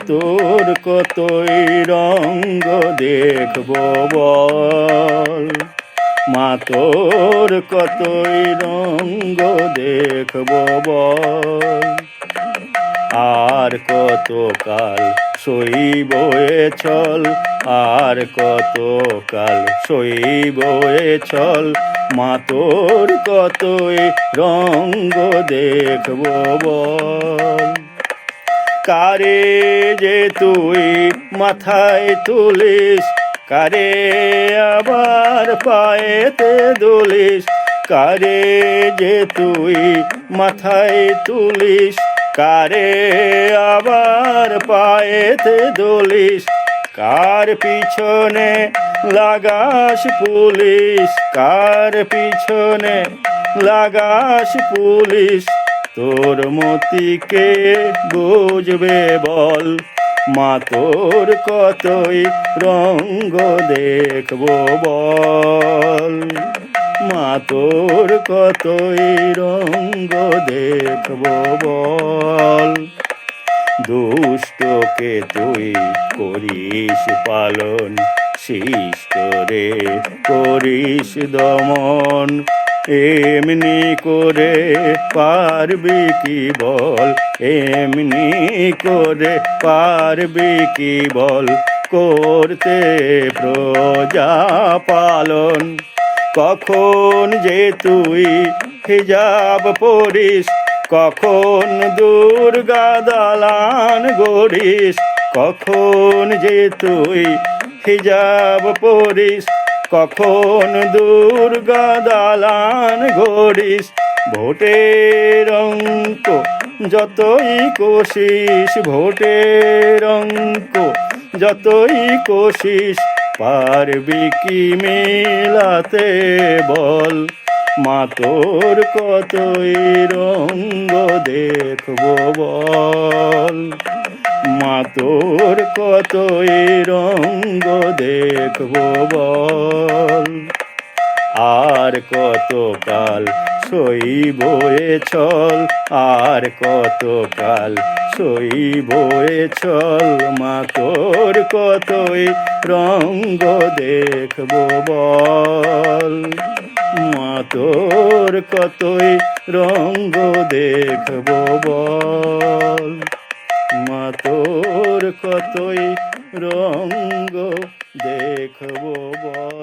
তোর কতই রঙ্গ দেখব বল, মা তোর কতই রঙ্গ দেখব বল। আর কতকাল সইব এ ছল, আর কতকাল সইব এ ছল, মা তোর কতই রঙ্গ দেখব বল। কারে যে তুই মাথায় তুলিস, কারে আবার পায়েতে দুলিস, কারে যে তুই মাথায় তুলিস, কারে আবার পায়েতে দুলিস। কার পিছনে লাগাস পুলিশ, কার পিছনে লাগাস পুলিশ, তোর মতিকে বুঝবে বল। মা তোর কতই রঙ্গ দেখব বল, মা তোর কতই রঙ্গ দেখব বল। দুষ্টকে তুই করিস পালন, শিষ্টরে করিস দমন, এমনি করে পারবি কি বল, এমনি করে পারবি কি বল, করতে প্রজা পালন। কখন যে তুই হিজাব পরিস, কখন দুর্গা দালান গড়িস, কখন যে তুই হিজাব পরিস, কখন দুর্গা দালান গড়িস। ভোটের অঙ্ক যতই কষিস, ভোটের অঙ্ক যতই কষিস, পারবি কি মেলাতে বল। মা তোর কতই রঙ্গ দেখব বল, মা তোর কতই রঙ্গ দেখব বল। আর কতকাল সইব এ ছল, আর কতকাল সইব এ ছল, মা তোর কতই রঙ্গ দেখব বল। মা তোর কতই রঙ্গ দেখব বল, মা তোর কতই রঙ্গ দেখব বল।